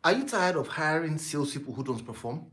Are you tired of hiring salespeople who don't perform?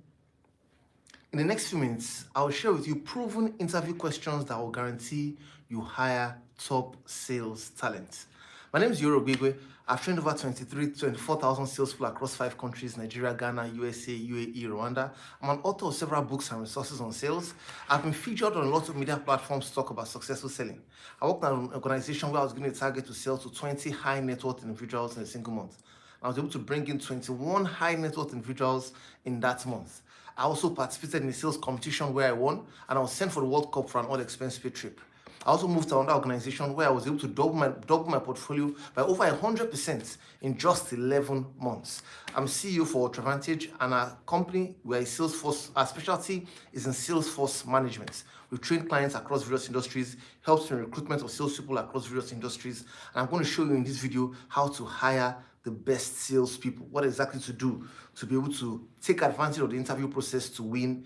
In the next few minutes, I'll share with you proven interview questions that will guarantee you hire top sales talent. My name is Iyore. I've trained over 24,000 salespeople across 5 countries: Nigeria, Ghana, USA, UAE, Rwanda. I'm an author of several books and resources on sales. I've been featured on lots of media platforms to talk about successful selling. I worked at an organization where I was given a target to sell to 20 high net worth individuals in a single month. I was able to bring in 21 high net worth individuals in that month. I also participated in a sales competition where I won, and I was sent for the World Cup for an all-expense paid trip. I also moved to another organization where I was able to double my portfolio by over 100% in just 11 months. I'm CEO for Ultravantage, and our company, we're a Salesforce, our specialty is in Salesforce management. We've trained clients across various industries, helped in recruitment of salespeople across various industries, and I'm going to show you in this video how to hire the best salespeople, what exactly to do to be able to take advantage of the interview process to win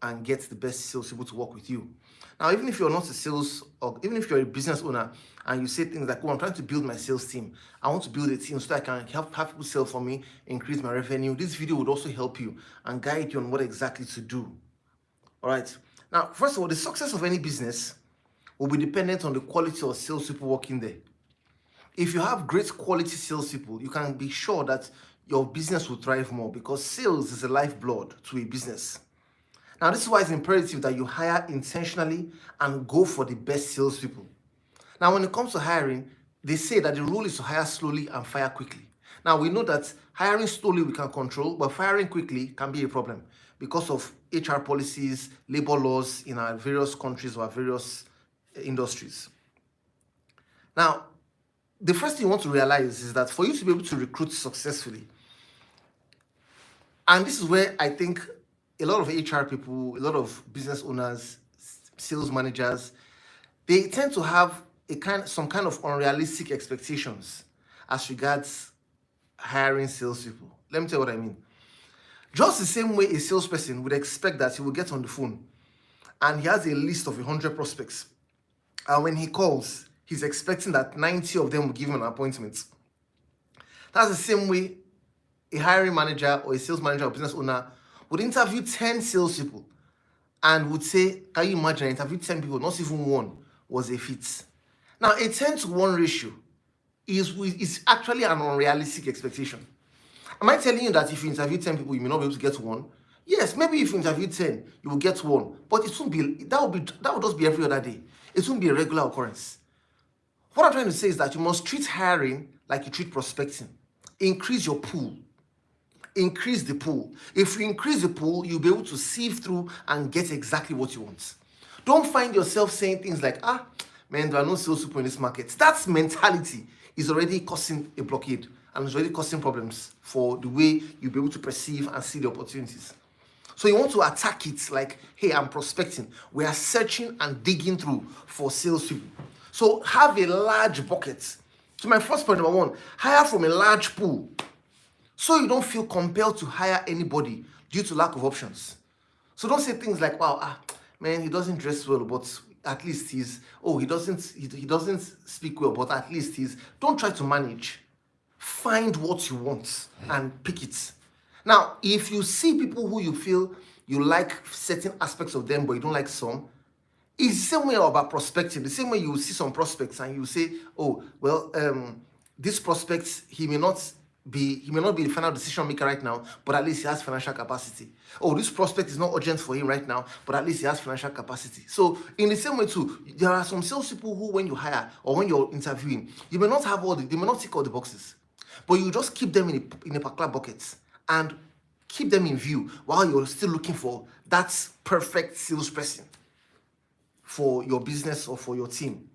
and get the best salespeople to work with you. Now, even if you're not a sales, or even if you're a business owner and you say things like, oh, I'm trying to build my sales team, I want to build a team so that I can have people sell for me, increase my revenue, this video would also help you and guide you on what exactly to do. All right. Now, first of all, the success of any business will be dependent on the quality of salespeople working there. If you have great quality salespeople, you can be sure that your business will thrive more, because sales is a lifeblood to a business. Now, this is why it's imperative that you hire intentionally and go for the best salespeople. Now, when it comes to hiring, they say that the rule is to hire slowly and fire quickly. Now, we know that hiring slowly we can control, but firing quickly can be a problem because of HR policies, labor laws in our various countries or our various industries. Now, the first thing you want to realize is that for you to be able to recruit successfully, and this is where I think a lot of HR people, a lot of business owners, sales managers, they tend to have some kind of unrealistic expectations as regards hiring salespeople. Let me tell you what I mean. Just the same way a salesperson would expect that he will get on the phone and he has a list of 100 prospects, and when he calls, he's expecting that 90 of them will give him an appointment. That's the same way a hiring manager or a sales manager or business owner would interview 10 salespeople and would say, can you imagine, I interviewed 10 people, not even one was a fit. Now, a 10-to-1 ratio is actually an unrealistic expectation. Am I telling you that if you interview 10 people, you may not be able to get one? Yes, maybe if you interview 10, you will get one, but it won't be, that will just be every other day. It won't be a regular occurrence. What I'm trying to say is that you must treat hiring like you treat prospecting. Increase your pool. Increase the pool. If you increase the pool, you'll be able to sieve through and get exactly what you want. Don't find yourself saying things like, man, there are no salespeople in this market. That mentality is already causing a blockade and is already causing problems for the way you'll be able to perceive and see the opportunities. So you want to attack it like, hey, I'm prospecting. We are searching and digging through for salespeople. So have a large bucket. So my first point, number one, hire from a large pool, so you don't feel compelled to hire anybody due to lack of options. So don't say things like, wow, man, he doesn't dress well, but at least he doesn't speak well, but at least don't try to manage. Find what you want and pick it. Now, if you see people who you feel you like certain aspects of them, but you don't like some, it's the same way about prospecting. The same way you see some prospects and you say, oh, well, this prospect, he may not be the final decision maker right now, but at least he has financial capacity. Oh, this prospect is not urgent for him right now, but at least he has financial capacity. So in the same way too, there are some salespeople who, when you hire or when you're interviewing, you may not have they may not tick all the boxes, but you just keep them in a particular bucket and keep them in view while you're still looking for that perfect salesperson for your business or for your team.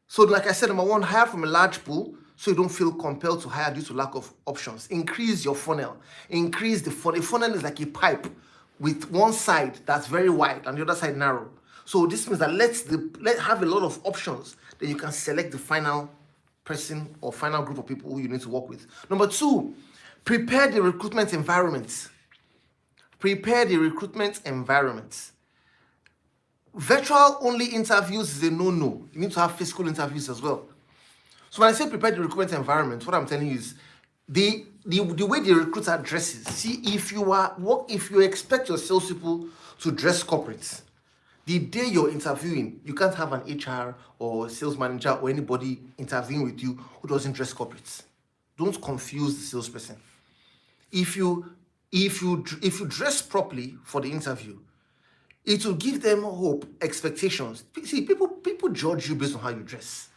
So like I said, number one, hire from a large pool so you don't feel compelled to hire due to lack of options. Increase your funnel. Increase the funnel. A funnel is like a pipe with one side that's very wide and the other side narrow. So this means that let have a lot of options, then you can select the final person or final group of people who you need to work with. Number two, prepare the recruitment environment. Prepare the recruitment environment. Virtual only interviews is a no-no. You need to have physical interviews as well. So when I say prepare the recruitment environment, what I'm telling you is the way the recruiter dresses. See, if you expect your salespeople to dress corporate, the day you're interviewing, you can't have an HR or sales manager or anybody interviewing with you who doesn't dress corporate. Don't confuse the salesperson. If you dress properly for the interview, it will give them hope, expectations. See, people judge you based on how you dress.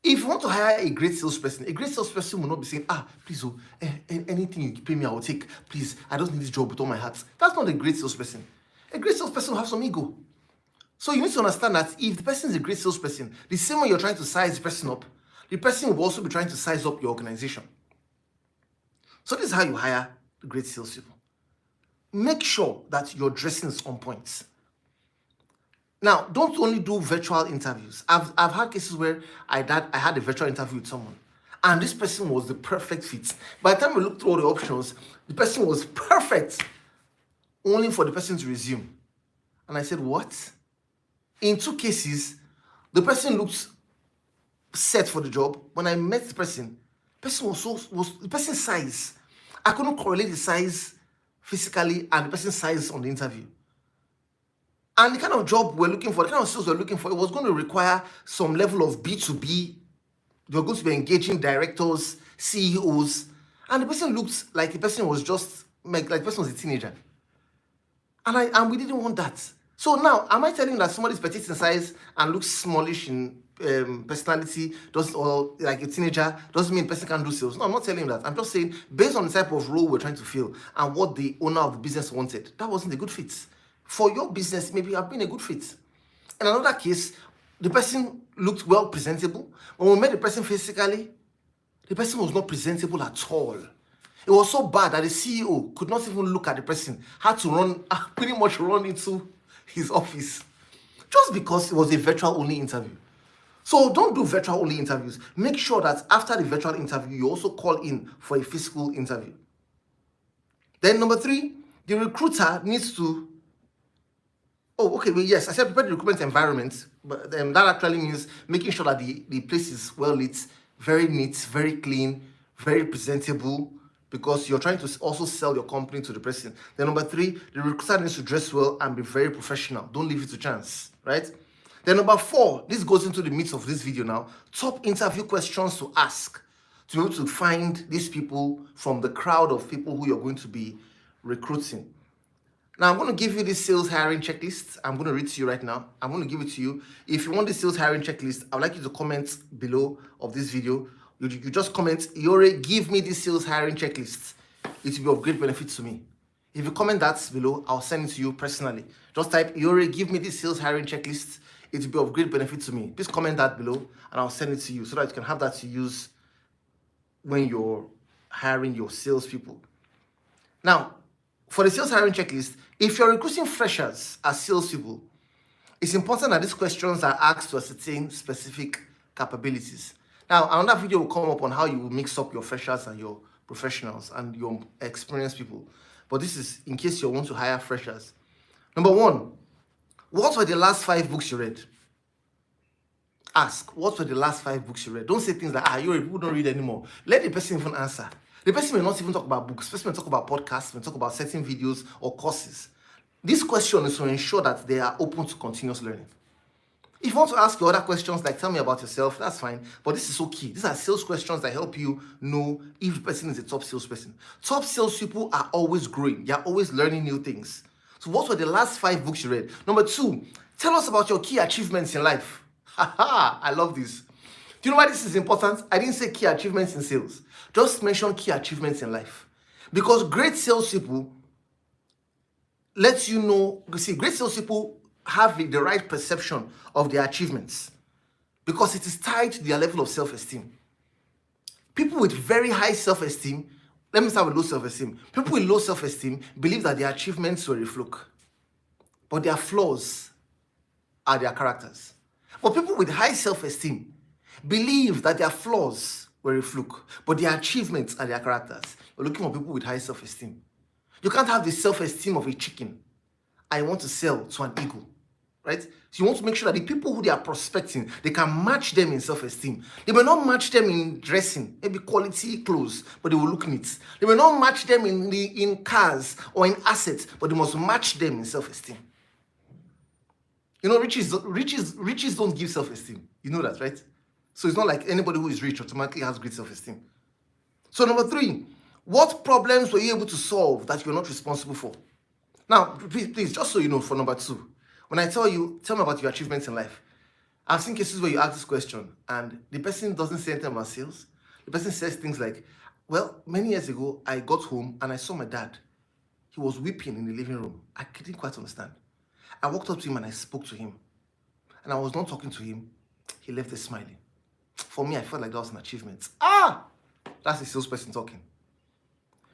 If you want to hire a great salesperson will not be saying, please, anything you pay me, I will take. Please, I don't need this job with all my heart. That's not a great salesperson. A great salesperson will have some ego. So you need to understand that if the person is a great salesperson, the same way you're trying to size the person up, the person will also be trying to size up your organization. So this is how you hire great salespeople. Make sure that your dressing is on point. Now, don't only do virtual interviews. I've had cases where I had a virtual interview with someone, and this person was the perfect fit. By the time we looked through all the options, the person was perfect, only for the person to resume. And I said, what? In 2 cases, the person looked set for the job. When I met the person was the person's size. I couldn't correlate the size physically and the person's size on the interview. And the kind of job we're looking for, the kind of sales we're looking for, it was going to require some level of B2B. We're going to be engaging directors, CEOs, and the person looked like the person was just like the person was a teenager. And we didn't want that. So now, am I telling you that somebody's petite in size and looks smallish in personality, or like a teenager, doesn't mean the person can't do sales? No, I'm not telling you that. I'm just saying, based on the type of role we're trying to fill and what the owner of the business wanted, that wasn't a good fit. For your business, maybe I've been a good fit. In another case, the person looked well presentable. When we met the person physically, the person was not presentable at all. It was so bad that the CEO could not even look at the person, had to pretty much run into his office, just because it was a virtual only interview. So don't do virtual only interviews. Make sure that after the virtual interview, you also call in for a physical interview. Then number 3, the recruiter needs to yes, I said prepare the recruitment environment, but that actually means making sure that the place is well lit, very neat, very clean, very presentable, because you're trying to also sell your company to the person. Then number 3, the recruiter needs to dress well and be very professional. Don't leave it to chance, right? Then number 4, this goes into the meat of this video now, top interview questions to ask to be able to find these people from the crowd of people who you're going to be recruiting. Now, I'm going to give you this sales hiring checklist. I'm going to read to you right now. I'm going to give it to you. If you want this sales hiring checklist, I would like you to comment below of this video. You just comment, Iyore, give me this sales hiring checklist. It will be of great benefit to me. If you comment that below, I'll send it to you personally. Just type, Iyore, give me this sales hiring checklist. It will be of great benefit to me. Please comment that below, and I'll send it to you so that you can have that to use when you're hiring your salespeople. Now, for the sales hiring checklist, if you're recruiting freshers as salespeople, it's important that these questions are asked to ascertain specific capabilities. Now, another video will come up on how you will mix up your freshers and your professionals and your experienced people. But this is in case you want to hire freshers. Number 1, what were the last 5 books you read? Ask, what were the last 5 books you read? Don't say things like, people don't read anymore. Let the person even answer. The person may not even talk about books. The person may talk about podcasts, may talk about certain videos or courses. This question is to ensure that they are open to continuous learning. If you want to ask your other questions, like tell me about yourself, that's fine. But this is so key. These are sales questions that help you know if the person is a top salesperson. Top salespeople are always growing. They are always learning new things. So what were the last 5 books you read? Number 2, tell us about your key achievements in life. I love this. Do you know why this is important? I didn't say key achievements in sales. Just mention key achievements in life. Because great salespeople lets you know, great salespeople have the right perception of their achievements because it is tied to their level of self-esteem. People with very high self-esteem, let me start with low self-esteem. People with low self-esteem believe that their achievements were a fluke, but their flaws are their characters. But people with high self-esteem believe that their flaws were a fluke, but their achievements are their characters. We're looking for people with high self-esteem. You can't have the self-esteem of a chicken. I want to sell to an eagle. right? So you want to make sure that the people who they are prospecting, they can match them in self-esteem. They may not match them in dressing, maybe quality clothes, but they will look neat. They may not match them in cars or in assets, but they must match them in self-esteem. You know, riches don't give self-esteem. You know that, right? So it's not like anybody who is rich automatically has great self-esteem. So number 3, what problems were you able to solve that you're not responsible for? Now, please, just so you know, for number 2, when I tell me about your achievements in life, I've seen cases where you ask this question and the person doesn't say anything about sales. The person says things like, well, many years ago, I got home and I saw my dad. He was weeping in the living room. I didn't quite understand. I walked up to him and I spoke to him. And I was not talking to him. He left there smiling. For me, I felt like that was an achievement. That's a salesperson talking.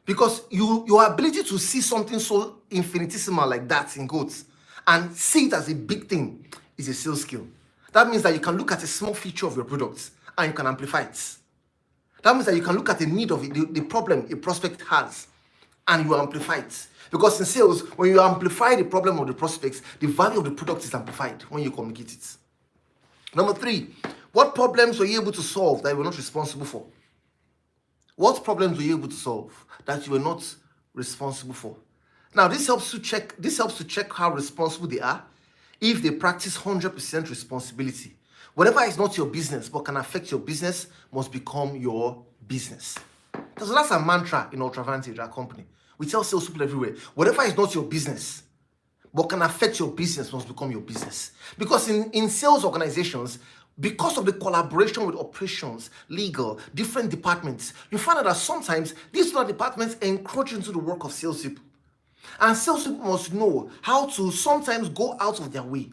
Because your ability to see something so infinitesimal like that in quotes and see it as a big thing is a sales skill. That means that you can look at a small feature of your product and you can amplify it. That means that you can look at the need of it, the problem a prospect has, and you amplify it. Because in sales, when you amplify the problem of the prospects, the value of the product is amplified when you communicate it. Number 3, what problems were you able to solve that you were not responsible for? What problems were you able to solve that you were not responsible for? Now, this helps to check how responsible they are if they practice 100% responsibility. Whatever is not your business but can affect your business must become your business. So that's a mantra in Ultravantage, our company. We tell salespeople everywhere, whatever is not your business but can affect your business must become your business. Because in sales organizations, because of the collaboration with operations, legal, different departments, you find out that sometimes these other departments encroach into the work of salespeople. And salespeople must know how to sometimes go out of their way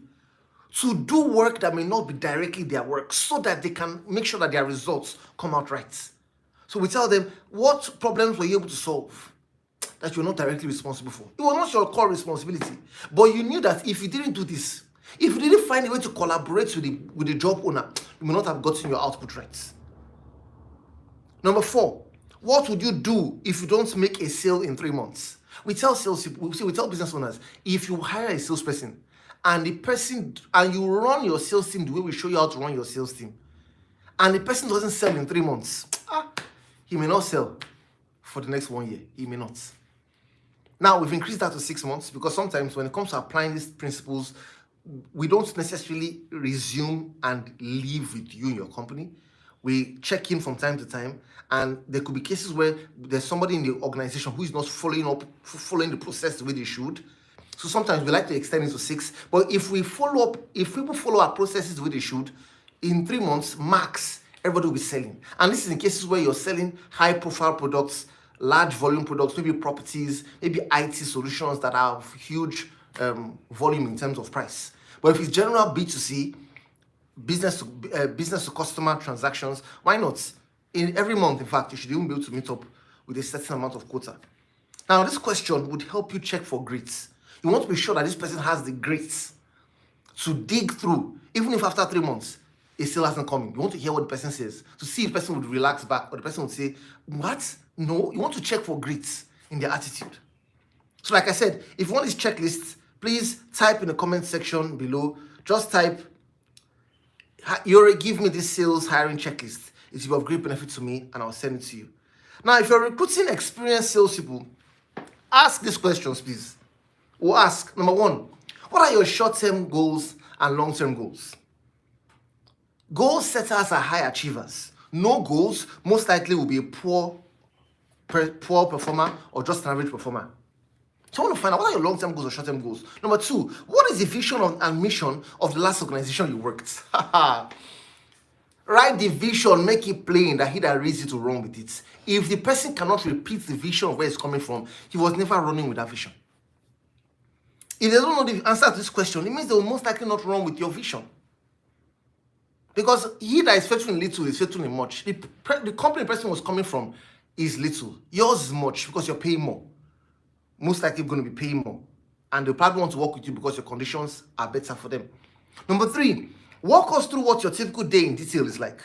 to do work that may not be directly their work so that they can make sure that their results come out right. So we tell them, what problems were you able to solve that you're not directly responsible for? It was not your core responsibility, but you knew that if you didn't do this, if you didn't find a way to collaborate with the job owner, you may not have gotten your output right. Number 4, what would you do if you don't make a sale in 3 months? We tell business owners, if you hire a salesperson and you run your sales team the way we show you how to run your sales team, and the person doesn't sell in 3 months, he may not sell for the next 1 year. He may not. Now, we've increased that to 6 months because sometimes when it comes to applying these principles, we don't necessarily resume and leave with you in your company. We check in from time to time, and there could be cases where there's somebody in the organization who is not following the process the way they should. So sometimes we like to extend it to 6. But if people follow our processes the way they should, in 3 months max, everybody will be selling. And this is in cases where you're selling high-profile products, large volume products, maybe properties, maybe IT solutions that have huge volume in terms of price. But if it's general B2C, business to customer transactions, why not? In every month, in fact, you should even be able to meet up with a certain amount of quota. Now, this question would help you check for grades. You want to be sure that this person has the grades to dig through, even if after 3 months, it still hasn't come in. You want to hear what the person says to see if the person would relax back or the person would say, what? No, you want to check for grades in their attitude. So like I said, if you want these checklists, please type in the comment section below. Just type, Iyore, give me this sales hiring checklist. It will be of great benefit to me and I'll send it to you. Now, if you're recruiting experienced salespeople, ask these questions, please. We'll ask, number 1, what are your short-term goals and long-term goals? Goal setters are high achievers. No goals most likely will be a poor performer or just an average performer. So I want to find out, what are your long-term goals or short-term goals? Number 2, what is the vision and mission of the last organization you worked? Write the vision, make it plain that he that reads it will run with it. If the person cannot repeat the vision of where it's coming from, he was never running with that vision. If they don't know the answer to this question, it means they will most likely not run with your vision. Because he that is faithful in little is faithful in much. The company the person was coming from is little. Yours is much because you're paying more. Most likely going to be paying more. And they'll probably want to work with you because your conditions are better for them. Number 3, walk us through what your typical day in detail is like.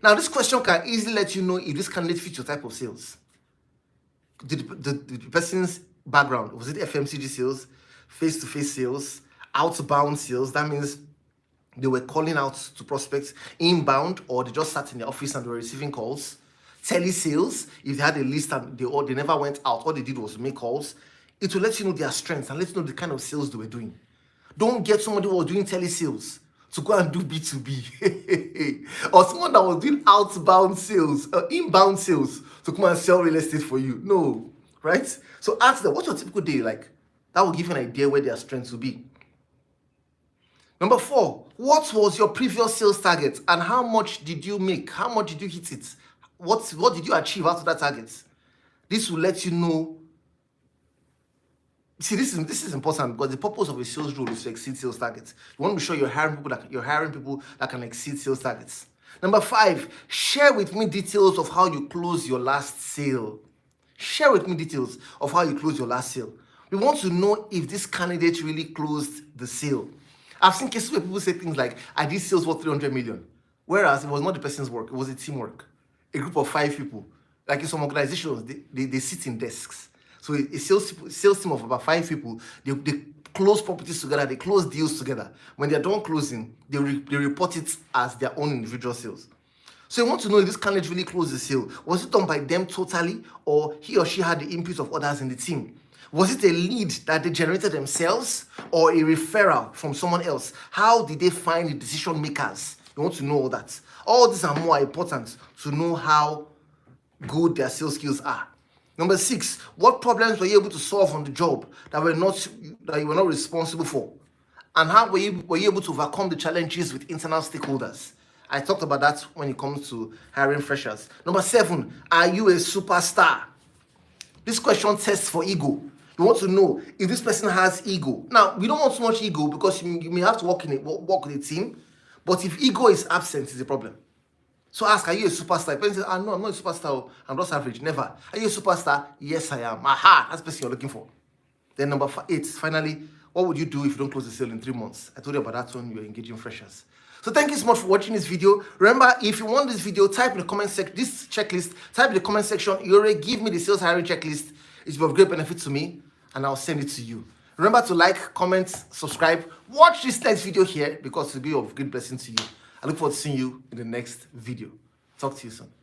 Now, this question can easily let you know if this candidate fits your type of sales. The person's background, was it FMCG sales, face-to-face sales, outbound sales. That means they were calling out to prospects. Inbound, or they just sat in the office and they were receiving calls. Telesales, if they had a list and they never went out, all they did was make calls. It will let you know their strengths and let you know the kind of sales they were doing. Don't get somebody who was doing telesales to go and do B2B. Or someone that was doing outbound sales, inbound sales to come and sell real estate for you. No, right? So ask them, what's your typical day like? That will give you an idea where their strengths will be. Number 4, what was your previous sales target and how much did you make? How much did you hit it? What did you achieve out of that target? This will let you know. See, this is important because the purpose of a sales role is to exceed sales targets. You want to be sure you're hiring people that can exceed sales targets. Number 5, share with me details of how you close your last sale. Share with me details of how you close your last sale. We want to know if this candidate really closed the sale. I've seen cases where people say things like, I did sales worth 300 million. Whereas it was not the person's work, it was a teamwork. A group of 5 people. Like in some organizations, they sit in desks. So a sales team of about 5 people, they close properties together, they close deals together. When they're done closing, they report it as their own individual sales. So you want to know if this candidate really closed the sale. Was it done by them totally, or he or she had the input of others in the team? Was it a lead that they generated themselves, or a referral from someone else? How did they find the decision makers? You want to know all that. All these are more important to know how good their sales skills are. Number 6, what problems were you able to solve on the job that you were not responsible for? And how were you able to overcome the challenges with internal stakeholders? I talked about that when it comes to hiring freshers. Number 7, are you a superstar? This question tests for ego. You want to know if this person has ego. Now, we don't want so much ego because you may have to work with a team, but if ego is absent, it's a problem. So ask, are you a superstar? The person says, no, I'm not a superstar. I'm just average. Never. Are you a superstar? Yes, I am. Aha, that's the person you're looking for. Then number 8, finally, what would you do if you don't close the sale in 3 months? I told you about that when you're engaging freshers. So thank you so much for watching this video. Remember, if you want this video, type in the comment section, this checklist, type in the comment section, Iyore, give me the sales hiring checklist. It's of great benefit to me, and I'll send it to you. Remember to like, comment, subscribe, watch this next video here because it will be of great blessing to you. I look forward to seeing you in the next video. Talk to you soon.